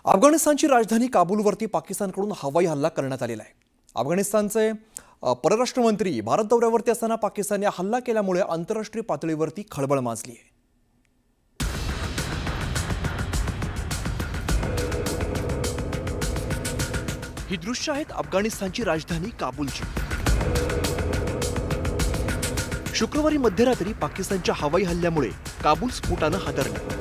अफगाणिस्तानची राजधानी काबूलवरती पाकिस्तानकडून हवाई हल्ला करण्यात आलेला आहे। अफगाणिस्तानचे परराष्ट्र मंत्री भारत दौऱ्यावरती असताना पाकिस्तानने हल्ला केल्यामुळे आंतरराष्ट्रीय पातळीवरती खळबळ माजली आहे। ही दृश्य आहेत अफगाणिस्तानची राजधानी काबूलची। शुक्रवारी मध्यरात्री पाकिस्तानच्या हवाई हल्ल्यामुळे काबूल स्फोटानं हादरलं।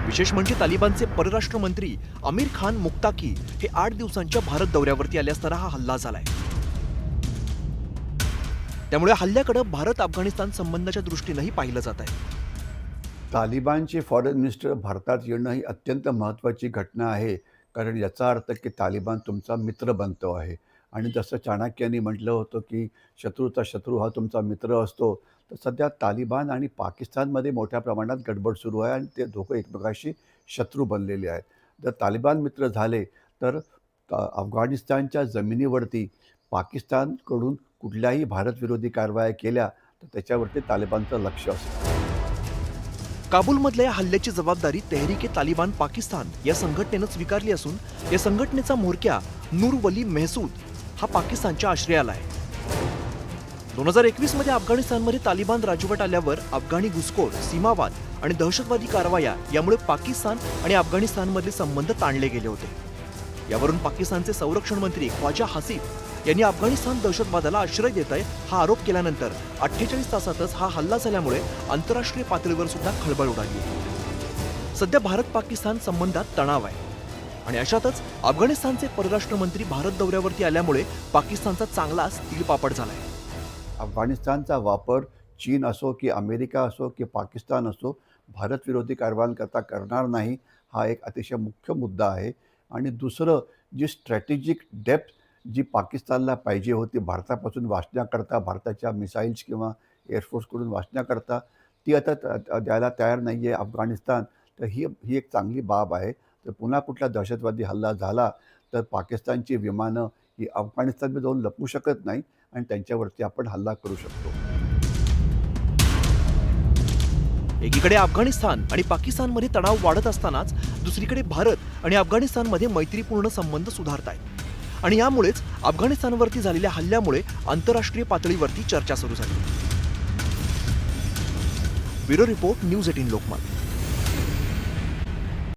विशेष म्हणजे तालिबानचे परराष्ट्र मंत्री आमिर खान मुक्ताकी हे 8 दिवसांच्या भारत दौऱ्यावरती आले असताना हा हल्ला झालाय। त्यामुळे हल्ल्याकडे भारत अफगाणिस्तान संबंधाच्या दृष्टीनेही पाहिलं जात आहे। तालिबानचे फॉरेन मिनिस्टर भारतात येणं ही अत्यंत महत्त्वाची घटना आहे, कारण याचा अर्थ की तालिबान तुमचा मित्र बनतो आहे। आणि जसं चाणक्यानी म्हटलं होतं की शत्रूचा शत्रू हा तुमचा मित्र असतो, तर सध्या तालिबान आणि पाकिस्तानमध्ये मोठ्या प्रमाणात गडबड सुरू आहे आणि ते दोघं एकमेकाशी शत्रू बनलेले आहेत। जर तालिबान मित्र झाले तर अफगाणिस्तानच्या जमिनीवरती पाकिस्तानकडून कुठल्याही भारतविरोधी कारवाया केल्या तर त्याच्यावरती तालिबानचं लक्ष असतं। काबूलमधल्या या हल्ल्याची जबाबदारी तेहरीक-ए-तालिबान पाकिस्तान या संघटनेनं स्वीकारली असून या संघटनेचा म्होरक्या नूर वली मेहसूद हा पाकिस्तानच्या आश्रयाला आहे। 2021 मध्ये अफगाणिस्तानमध्ये तालिबान राजवट आल्यावर अफगाणी घुसखोर, सीमावाद आणि दहशतवादी कारवाया यामुळे पाकिस्तान आणि अफगाणिस्तानमधले संबंध ताणले गेले होते। यावरून पाकिस्तानचे संरक्षण मंत्री ख्वाजा हासिफ यांनी अफगाणिस्तान दहशतवादाला आश्रय देत आहे हा आरोप केल्यानंतर 48 तासातच हा हल्ला झाल्यामुळे आंतरराष्ट्रीय पातळीवर सुद्धा खळबळ उडाली। सध्या भारत पाकिस्तान संबंधात तणाव आहे आणि अशातच अफगाणिस्तानचे परराष्ट्र मंत्री भारत दौऱ्यावरती आल्यामुळे पाकिस्तानचा चांगलाच तिळपापड झालाय। अफगाणिस्तानचा वापर चीन असो की अमेरिका असो की पाकिस्तान असो भारतविरोधी कारवायांकरता करणार नाही, हा एक अतिशय मुख्य मुद्दा आहे। आणि दुसरं, जी स्ट्रॅटेजिक डेप्थ जी पाकिस्तानला पाहिजे होती भारतापासून वाचण्याकरता, भारताच्या मिसाईल्स किंवा एअरफोर्सकडून वाचण्याकरता, ती आता द्यायला तयार नाही आहे अफगाणिस्तान। तर ही एक चांगली बाब आहे। तर पुन्हा कुठला दहशतवादी हल्ला झाला तर पाकिस्तानची विमानं ही अफगाणिस्तानमध्ये जाऊन लपू शकत नाही आणि त्यांच्यावरती आपण हल्ला करू शकतो। एकीकडे अफगाणिस्तान आणि पाकिस्तानमध्ये तणाव वाढत असतानाच दुसरीकडे भारत आणि अफगाणिस्तानमध्ये मैत्रीपूर्ण संबंध सुधारत आहेत आणि यामुळेच अफगाणिस्तानवरती झालेल्या हल्ल्यामुळे आंतरराष्ट्रीय पातळीवरती चर्चा सुरू झाली। Bureau report, news 18 Lokmat.